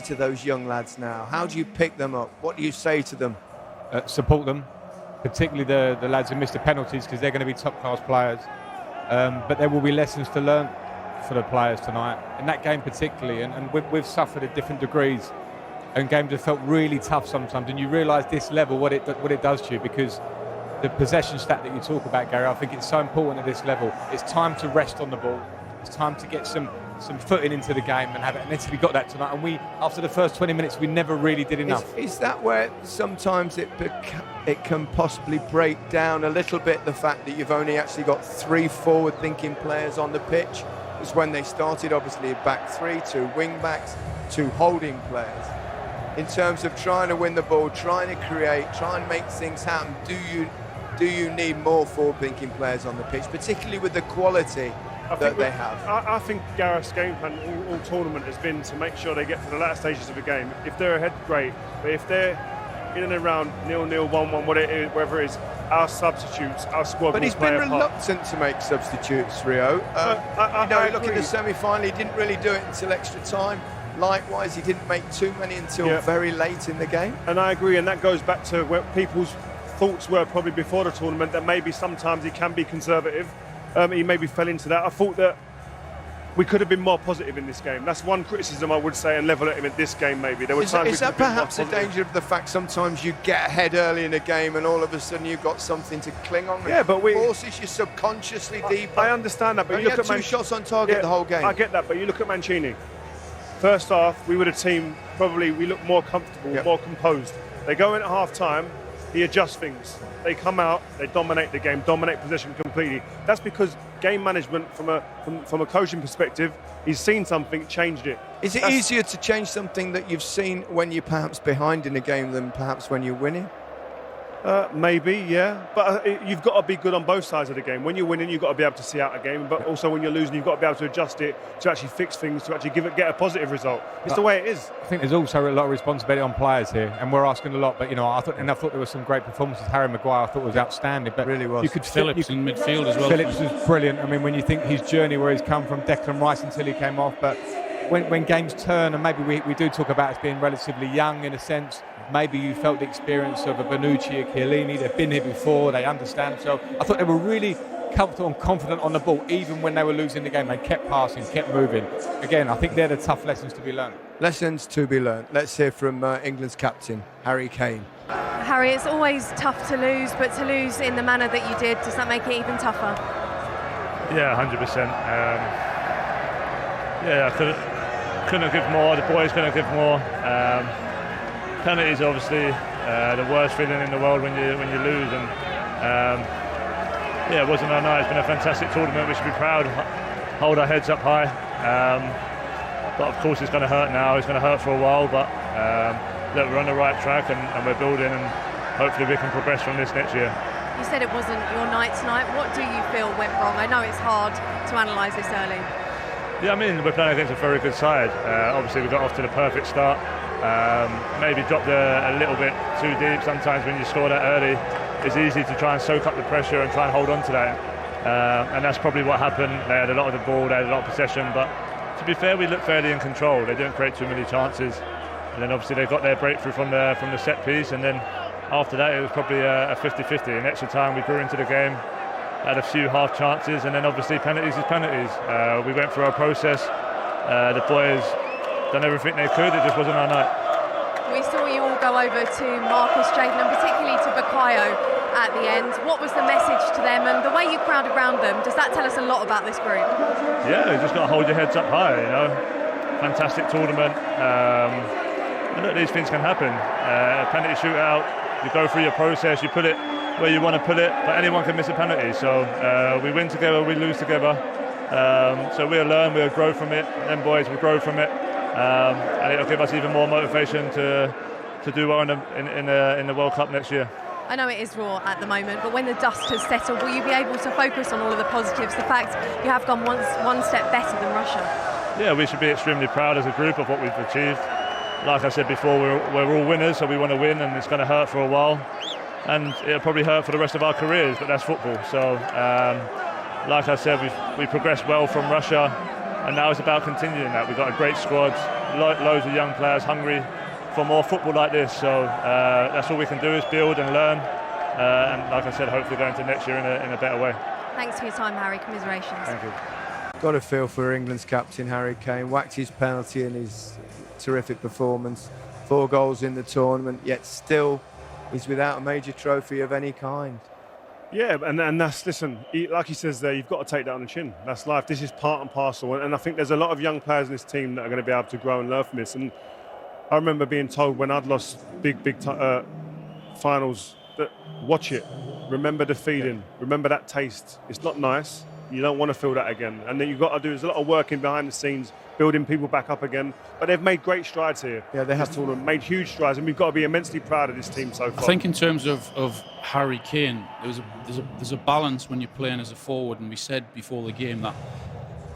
to those young lads now? How do you pick them up? What do you say to them? Support them, particularly the lads who missed the penalties, because they're going to be top-class players. But there will be lessons to learn for the players tonight, in that game particularly. And we've suffered at different degrees, and games have felt really tough sometimes. And you realise this level, what it does to you, because the possession stat that you talk about, Gary, I think it's so important at this level. It's time to rest on the ball. It's time to get some footing into the game and have it. And Italy got that tonight. And we, after the first 20 minutes, we never really did enough. Is that where sometimes it can possibly break down a little bit, the fact that you've only actually got 3 forward-thinking players on the pitch? Because when they started, obviously, a back 3, 2 wing-backs, 2 holding players. In terms of trying to win the ball, trying to create, try and make things happen, do you need more forward-thinking players on the pitch, particularly with the quality that they have? I think Gareth's game plan all tournament has been to make sure they get to the latter stages of the game. If they're ahead, great. But if they're in and around 0-0, 1-1, whatever it is, our substitutes, our squad. But he's been reluctant to make substitutes, Rio. Look at the semi-final, he didn't really do it until extra time. Likewise, he didn't make too many until very late in the game. And I agree, and that goes back to where people's thoughts were probably before the tournament, that maybe sometimes he can be conservative. He maybe fell into that. I thought that we could have been more positive in this game. That's one criticism I would say, and level at him in this game maybe. There were times is that perhaps a danger of the fact sometimes you get ahead early in a game and all of a sudden you've got something to cling on? Yeah, but forces you subconsciously deeper. I understand that, but you look at 2 shots on target the whole game. I get that, but you look at Mancini. First half, we were a team, probably we looked more comfortable, more composed. They go in at half-time, he adjusts things. They come out, they dominate the game, dominate possession completely. That's because game management, from a coaching perspective, he's seen something, changed it. Is it easier to change something that you've seen when you're perhaps behind in a game than perhaps when you're winning? Maybe, yeah. But you've got to be good on both sides of the game. When you're winning, you've got to be able to see out a game. But also when you're losing, you've got to be able to adjust it, to actually fix things, to actually get a positive result. It's the way it is. I think there's also a lot of responsibility on players here, and we're asking a lot. But I thought there were some great performances. Harry Maguire, I thought, was outstanding. But really was. You could Phillips in midfield as well. Phillips was brilliant. I mean, when you think his journey, where he's come from, Declan Rice until he came off, but when games turn, and maybe we do talk about us being relatively young in a sense. Maybe you felt the experience of a Bonucci, a Chiellini. They've been here before, they understand. So I thought they were really comfortable and confident on the ball, even when they were losing the game. They kept passing, kept moving. Again, I think they're the tough lessons to be learned. Lessons to be learned. Let's hear from England's captain, Harry Kane. Harry, it's always tough to lose, but to lose in the manner that you did, does that make it even tougher? Yeah, 100%. I couldn't give more. The boys couldn't give more. Penalties, obviously, the worst feeling in the world when you lose, and it wasn't our night. It's been a fantastic tournament. We should be proud, hold our heads up high. But of course, it's going to hurt now. It's going to hurt for a while, but look, we're on the right track, and we're building, and hopefully we can progress from this next year. You said it wasn't your night tonight. What do you feel went wrong? I know it's hard to analyse this early. Yeah, I mean, we're playing against a very good side. Obviously, we got off to the perfect start. Maybe dropped a little bit too deep. Sometimes when you score that early, it's easy to try and soak up the pressure and try and hold on to that. And that's probably what happened. They had a lot of the ball, they had a lot of possession, but to be fair, we looked fairly in control. They didn't create too many chances. And then obviously they got their breakthrough from the set piece, and then after that it was probably a 50-50. In extra time we grew into the game, had a few half chances, and then obviously penalties is penalties. We went through our process. The boys done everything they could. It just wasn't our night. We saw you all go over to Marcus Jayden and particularly to Bukayo at the end. What was the message to them, and the way you crowded around them, does that tell us a lot about this group? Yeah, you just got to hold your heads up high, Fantastic tournament. And look, these things can happen. Penalty shootout, you go through your process, you put it where you want to put it, but anyone can miss a penalty. So we win together, we lose together. So we'll learn, we'll grow from it. Them boys will grow from it. And it'll give us even more motivation to do well in the World Cup next year. I know it is raw at the moment, but when the dust has settled, will you be able to focus on all of the positives, the fact you have gone one step better than Russia? Yeah, we should be extremely proud as a group of what we've achieved. Like I said before, we're all winners, so we want to win, and it's going to hurt for a while. And it'll probably hurt for the rest of our careers, but that's football. So, like I said, we progressed well from Russia, and now it's about continuing that. We've got a great squad. loads of young players hungry for more football like this. So that's all we can do is build and learn. And like I said, hopefully go into next year in a better way. Thanks for your time, Harry. Commiserations. Thank you. Got a feel for England's captain, Harry Kane. Whacked his penalty in his terrific performance. 4 goals in the tournament, yet still he's without a major trophy of any kind. Yeah, and that's, listen, like he says there, you've got to take that on the chin. That's life. This is part and parcel. And I think there's a lot of young players in this team that are going to be able to grow and learn from this. And I remember being told when I'd lost big finals that watch it, remember the feeling, remember that taste. It's not nice. You don't want to feel that again. And then you've got to do, there's a lot of work in behind the scenes, building people back up again. But they've made great strides here. Yeah, they have made huge strides, and we've got to be immensely proud of this team so far. I think in terms of Harry Kane, there's a balance when you're playing as a forward, and we said before the game that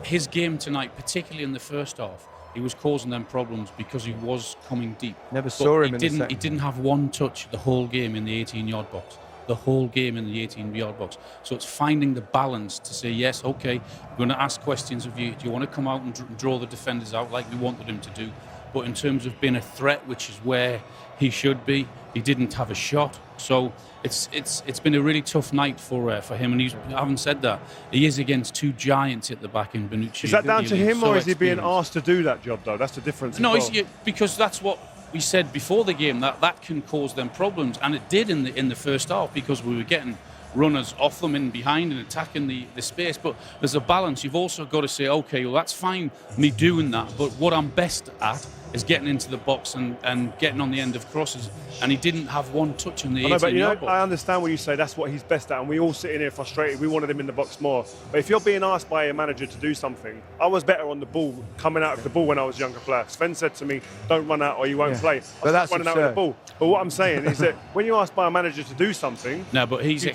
his game tonight, particularly in the first half, he was causing them problems because he was coming deep. Never saw him in the second. He didn't have one touch the whole game in the 18-yard box. The whole game in the 18-yard box. So it's finding the balance to say, yes, okay, we're going to ask questions of you. Do you want to come out and draw the defenders out like we wanted him to do? But in terms of being a threat, which is where he should be, he didn't have a shot. So it's been a really tough night for him. And having said that, he is against 2 giants at the back in Bonucci. Is that down to him, or is he being asked to do that job, though? That's the difference. No, because that's what we said before the game, that can cause them problems, and it did in the first half, because we were getting runners off them in behind and attacking the space. But there's a balance. You've also got to say, okay, well, that's fine me doing that, but what I'm best at is getting into the box and getting on the end of crosses, and he didn't have one touch in the 18-yard box. I understand when you say that's what he's best at, and we all sit in here frustrated. We wanted him in the box more. But if you're being asked by a manager to do something, I was better on the ball, coming out of the ball when I was a younger player. Sven said to me, don't run out or you won't play. But that's running out of the ball. But what I'm saying is that when you're asked by a manager to do something, no, but he's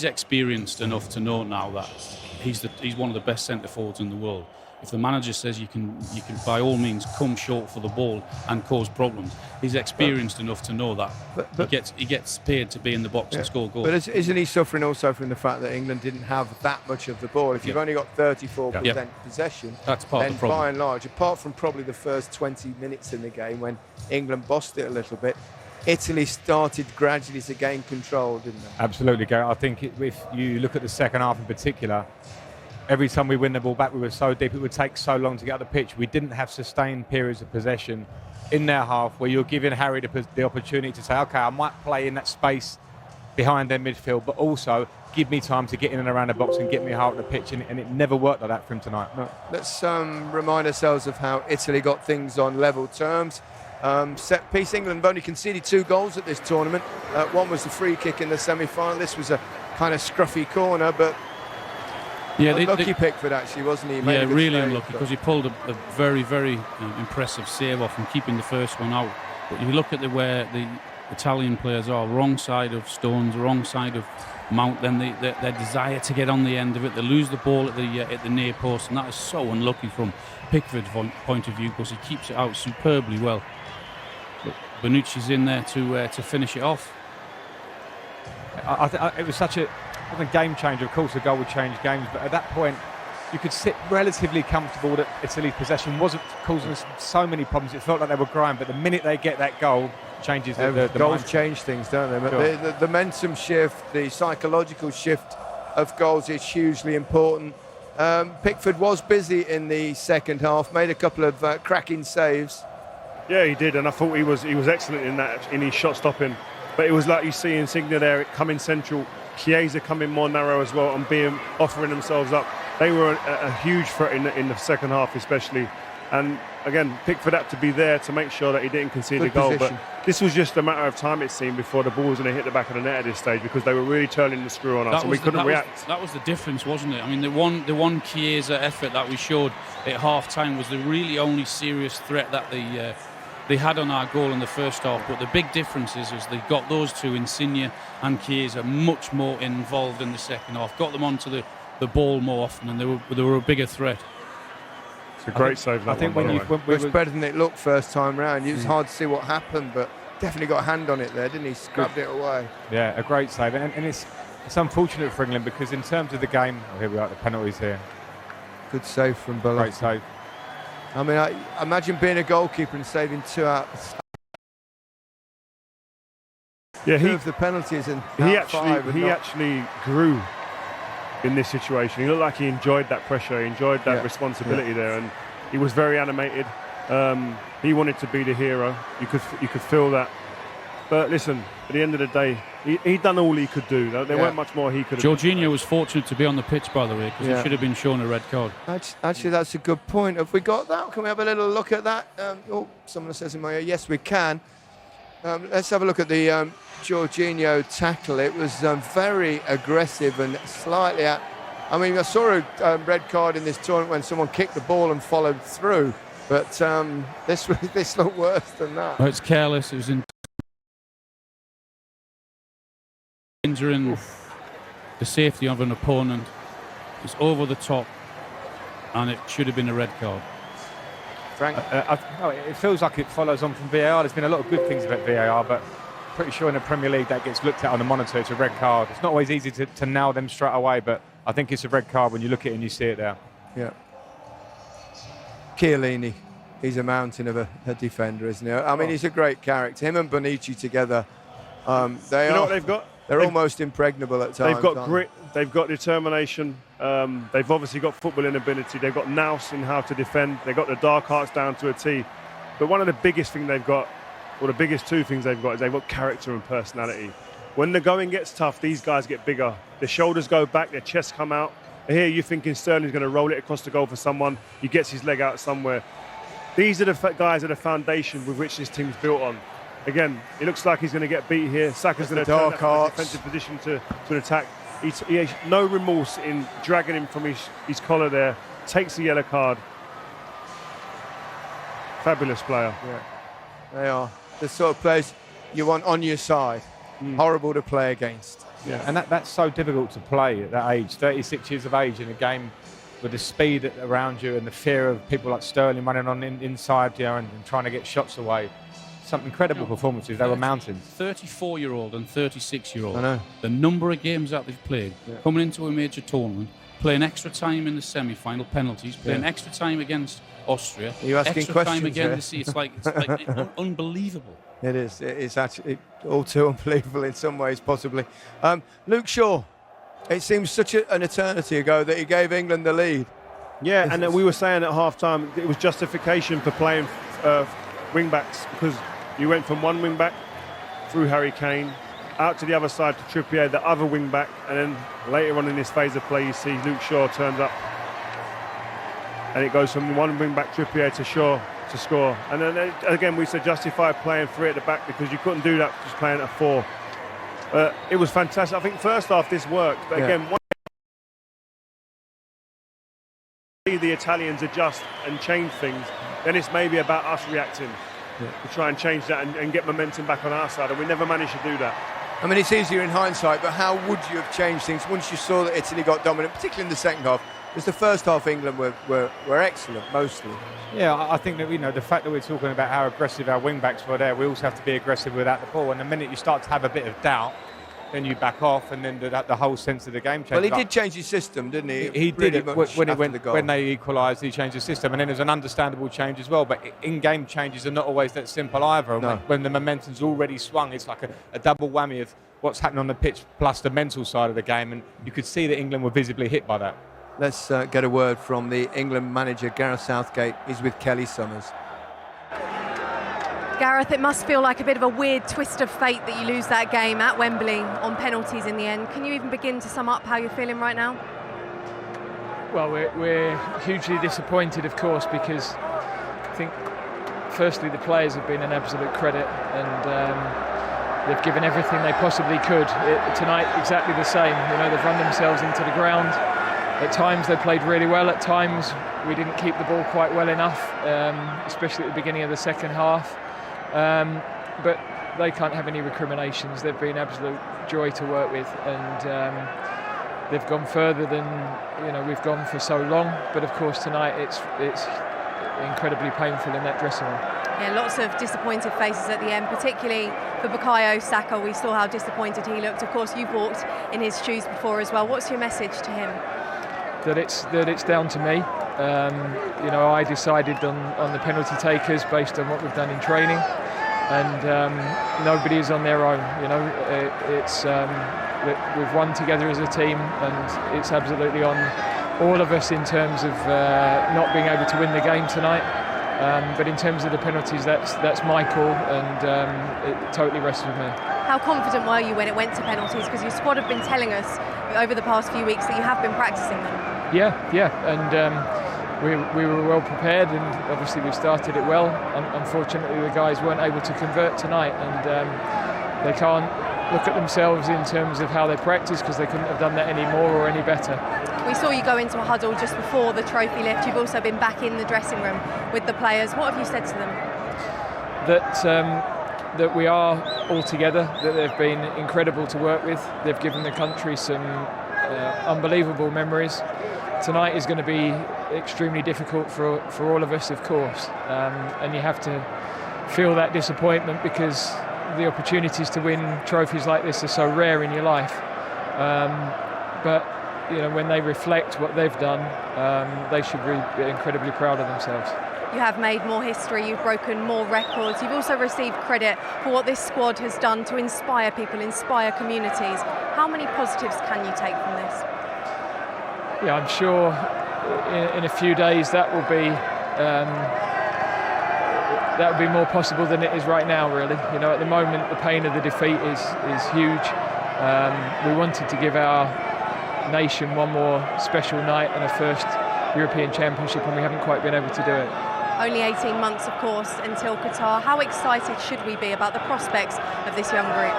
experienced enough to know now that he's one of the best centre forwards in the world. If the manager says you can by all means come short for the ball and cause problems, he's experienced enough to know that. But he gets paid to be in the box and score goals. But isn't he suffering also from the fact that England didn't have that much of the ball? If you've only got 34% possession, that's part of the problem. By and large, apart from probably the first 20 minutes in the game when England bossed it a little bit, Italy started gradually to gain control, didn't they? Absolutely, Gary. I think if you look at the second half in particular, every time we win the ball back, we were so deep, it would take so long to get out the pitch. We didn't have sustained periods of possession in their half where you're giving Harry the opportunity to say, okay, I might play in that space behind their midfield, but also give me time to get in and around the box and get me out of the pitch, and it never worked like that for him tonight. No. Let's remind ourselves of how Italy got things on level terms. Set piece, England have only conceded 2 goals at this tournament. One was the free kick in the semi-final. This was a kind of scruffy corner, but unlucky Pickford, actually, wasn't he? Really unlucky, because he pulled a very, very impressive save off and keeping the first one out. But if you look at where the Italian players are, wrong side of Stones, wrong side of Mount, then their desire to get on the end of it, they lose the ball at the near post, and that is so unlucky from Pickford's point of view, because he keeps it out superbly well. But Bonucci's in there to finish it off. It was such a game changer. Of course, a goal would change games, but at that point, you could sit relatively comfortable that Italy's possession wasn't causing us so many problems. It felt like they were growing, but the minute they get that goal, changes the goals mindset. change things, don't they? But Sure. the momentum shift, the psychological shift of goals is hugely important. Pickford was busy in the second half, made a couple of cracking saves. yeah, he did, and I thought he was excellent in his shot stopping. But it was like you see Insigne there coming central, Chiesa coming more narrow as well, and offering themselves up. They were a huge threat in the second half, especially. And again, Pickford had to be there to make sure that he didn't concede a goal. Position. But this was just a matter of time, it seemed, before the ball was going to hit the back of the net at this stage, because they were really turning the screw on us, and we couldn't react. That was the difference, wasn't it? I mean, the one Chiesa effort that we showed at half-time was the really only serious threat that they had on our goal in the first half. But the big difference is they got those two, Insigne and Chiesa, much more involved in the second half, got them onto the ball more often, and they were a bigger threat. It's a great save. I think when we were better than it looked first time round. It was hard to see what happened, but definitely got a hand on it there, didn't he? Scrubbed it away. Yeah, a great save, and it's unfortunate for England, because in terms of the game, here we are at the penalties here. Good save from Belotti. Great save. I mean, I imagine being a goalkeeper and saving two of the penalties and he actually grew in this situation. He looked like he enjoyed that pressure, he enjoyed that responsibility there, and he was very animated. He wanted to be the hero. You could feel that. But listen, at the end of the day, he'd done all he could do. There weren't much more he could have done. Jorginho was fortunate to be on the pitch, by the way, because he should have been shown a red card. Actually, that's a good point. Have we got that? Can we have a little look at that? Someone says in my ear, yes, we can. Let's have a look at the Jorginho tackle. It was very aggressive and slightly out. I mean, I saw a red card in this tournament when someone kicked the ball and followed through, but this looked worse than that. Oh, it's careless. It was injuring the safety of an opponent. It's over the top, and it should have been a red card. Frank? It feels like it follows on from VAR. There's been a lot of good things about VAR, but pretty sure in the Premier League that gets looked at on the monitor. It's a red card. It's not always easy to nail them straight away, but I think it's a red card when you look at it and you see it there. Yeah. Chiellini, he's a mountain of a defender, isn't he? I mean, he's a great character. Him and Bonucci together, you know what they've got? They're almost impregnable at times. They've got grit, they've got determination, they've obviously got footballing ability, they've got nous in how to defend, they've got the dark arts down to a T. But one of the biggest things they've got, or the biggest two things they've got, is they've got character and personality. When the going gets tough, these guys get bigger. Their shoulders go back, their chests come out. Here you're thinking Sterling's going to roll it across the goal for someone, he gets his leg out somewhere. These are the guys at the foundation with which this team's built on. Again, it looks like he's going to get beat here. Saka's going to turn that from a defensive position to an attack. He has no remorse in dragging him from his collar there. Takes the yellow card. Fabulous player. Yeah, they are. The sort of players you want on your side. Horrible to play against. Yeah, and that's so difficult to play at that age. 36 years of age in a game with the speed around you and the fear of people like Sterling running on inside, and trying to get shots away. Some incredible performances. They were mountains. 34-year-old and 36-year-old. I know. The number of games that they've played, coming into a major tournament, playing extra time in the semi-final penalties, playing extra time against Austria, Are you asking extra questions time again here? to see. It's like unbelievable. It is. It's actually all too unbelievable in some ways, possibly. Luke Shaw. It seems such an eternity ago that he gave England the lead. Yeah, and we were saying at half-time it was justification for playing wing-backs, because you went from one wing-back through Harry Kane, out to the other side to Trippier, the other wing-back, and then later on in this phase of play you see Luke Shaw turns up. And it goes from one wing-back Trippier to Shaw to score. And then again we said justify playing three at the back, because you couldn't do that just playing at four. It was fantastic. I think first half this worked, but again, once the Italians adjust and change things, then it's maybe about us reacting to try and change that and get momentum back on our side, and we never managed to do that. I mean, it's easier in hindsight, but how would you have changed things once you saw that Italy got dominant, particularly in the second half? Because the first half England were excellent, mostly. Yeah, I think that, the fact that we're talking about how aggressive our wing-backs were there, we also have to be aggressive without the ball. And the minute you start to have a bit of doubt, then you back off, and then the whole sense of the game changes. Well, he did change his system, didn't he? He did it when they equalised. He changed the system, and then there's an understandable change as well. But in-game changes are not always that simple either. No. When the momentum's already swung, it's like a double whammy of what's happening on the pitch plus the mental side of the game, and you could see that England were visibly hit by that. Let's get a word from the England manager, Gareth Southgate. He's with Kelly Summers. Gareth, it must feel like a bit of a weird twist of fate that you lose that game at Wembley on penalties in the end. Can you even begin to sum up how you're feeling right now? Well, we're hugely disappointed, of course, because I think, firstly, the players have been an absolute credit, and they've given everything they possibly could. Tonight, exactly the same. They've run themselves into the ground. At times, they played really well. At times, we didn't keep the ball quite well enough, especially at the beginning of the second half. But they can't have any recriminations. They've been absolute joy to work with, and they've gone further than we've gone for so long. But of course tonight it's incredibly painful in that dressing room. Yeah, lots of disappointed faces at the end, particularly for Bukayo Saka. We saw how disappointed he looked. Of course, you've walked in his shoes before as well. What's your message to him? That it's down to me. I decided on the penalty takers based on what we've done in training, and nobody is on their own. We've won together as a team, and it's absolutely on all of us in terms of not being able to win the game tonight. But in terms of the penalties, that's my call, and it totally rests with me. How confident were you when it went to penalties? Because your squad have been telling us over the past few weeks that you have been practicing them. Yeah, and we were well prepared, and obviously we started it well. Unfortunately, the guys weren't able to convert tonight, and they can't look at themselves in terms of how they practice, because they couldn't have done that any more or any better. We saw you go into a huddle just before the trophy lift. You've also been back in the dressing room with the players. What have you said to them? That we are all together, that they've been incredible to work with. They've given the country some unbelievable memories. Tonight is going to be extremely difficult for all of us, of course, and you have to feel that disappointment, because the opportunities to win trophies like this are so rare in your life. But when they reflect what they've done, they should really be incredibly proud of themselves. You have made more history, you've broken more records, you've also received credit for what this squad has done to inspire people, inspire communities. How many positives can you take from this? Yeah, I'm sure in a few days that will be more possible than it is right now, really. At the moment the pain of the defeat is huge. We wanted to give our nation one more special night and a first European Championship, and we haven't quite been able to do it. Only 18 months, of course, until Qatar. How excited should we be about the prospects of this young group?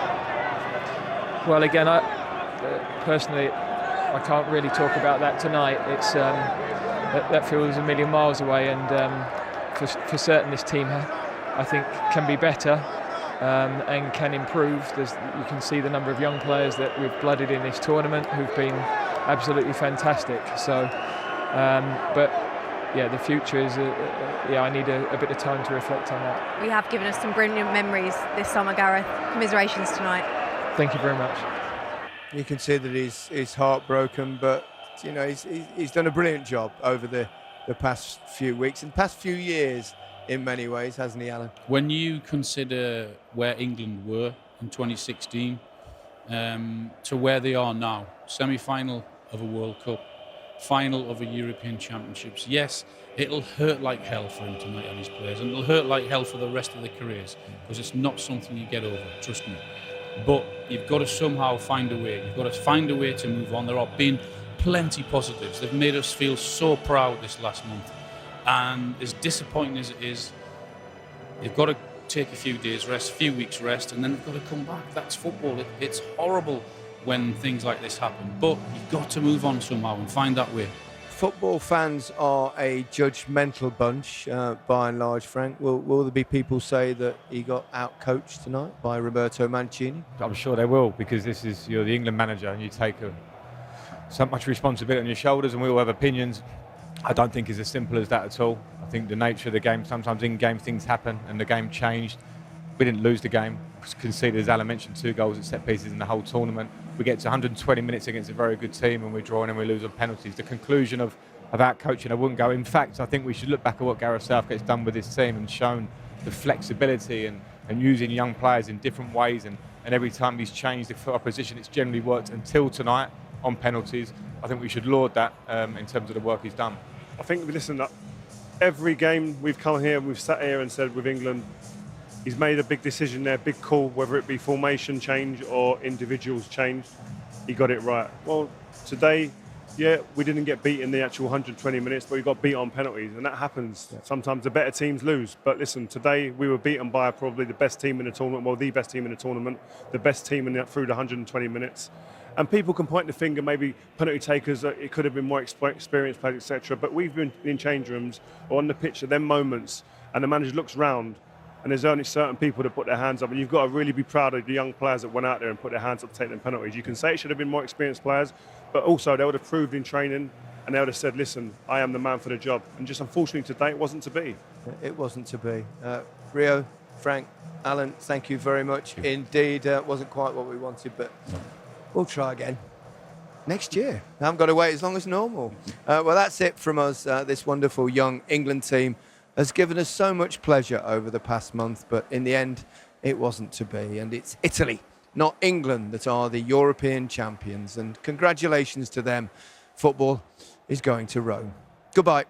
Well, again, personally, I can't really talk about that tonight. It's that feels a million miles away, and for certain this team, I think, can be better and can improve. You can see the number of young players that we've blooded in this tournament who've been absolutely fantastic. So, but yeah, the future is, I need a bit of time to reflect on that. We have given us some brilliant memories this summer, Gareth. Commiserations tonight. Thank you very much. You can see that he's heartbroken, but he's done a brilliant job over the past few weeks and past few years in many ways, hasn't he, Alan? When you consider where England were in 2016 to where they are now, semi-final of a World Cup, final of a European Championships, yes, it'll hurt like hell for him tonight and his players, and it'll hurt like hell for the rest of their careers, because it's not something you get over, trust me. But you've got to somehow find a way. You've got to find a way to move on. There have been plenty positives. They've made us feel so proud this last month. And as disappointing as it is, you've got to take a few days rest, a few weeks rest, and then you've got to come back. That's football. It's horrible when things like this happen. But you've got to move on somehow and find that way. Football fans are a judgmental bunch, by and large, Frank. Will there be people say that he got out-coached tonight by Roberto Mancini? I'm sure they will, because you're the England manager and you take so much responsibility on your shoulders, and we all have opinions. I don't think it's as simple as that at all. I think the nature of the game, sometimes in-game things happen, and the game changed. We didn't lose the game. Conceded, as Alan mentioned, 2 goals at set pieces in the whole tournament. We get to 120 minutes against a very good team and we're drawing and we lose on penalties. The conclusion of out-coaching, I wouldn't go. In fact, I think we should look back at what Gareth Southgate's done with this team and shown the flexibility and using young players in different ways. And every time he's changed the opposition, it's generally worked until tonight on penalties. I think we should laud that in terms of the work he's done. I think, listen, every game we've come here, we've sat here and said with England, he's made a big decision there, big call, whether it be formation change or individuals change. He got it right. Well, today, yeah, we didn't get beat in the actual 120 minutes, but we got beat on penalties, and that happens. Yeah. Sometimes the better teams lose. But listen, today we were beaten by probably the best team in the tournament, well, the best team in the tournament, the best team through the 120 minutes. And people can point the finger, maybe penalty takers, it could have been more experienced players, etc. But we've been in change rooms or on the pitch at them moments, and the manager looks round, and there's only certain people that put their hands up, and you've got to really be proud of the young players that went out there and put their hands up to take them penalties. You can say it should have been more experienced players, but also they would have proved in training, and they would have said, listen, I am the man for the job. And just unfortunately today, it wasn't to be. It wasn't to be. Rio, Frank, Alan, thank you very much indeed. Wasn't quite what we wanted, but we'll try again. next year. I haven't got to wait as long as normal. Well, that's it from us. This wonderful young England team has given us so much pleasure over the past month, but in the end, it wasn't to be. And it's Italy, not England, that are the European champions. And congratulations to them. Football is going to Rome. Goodbye.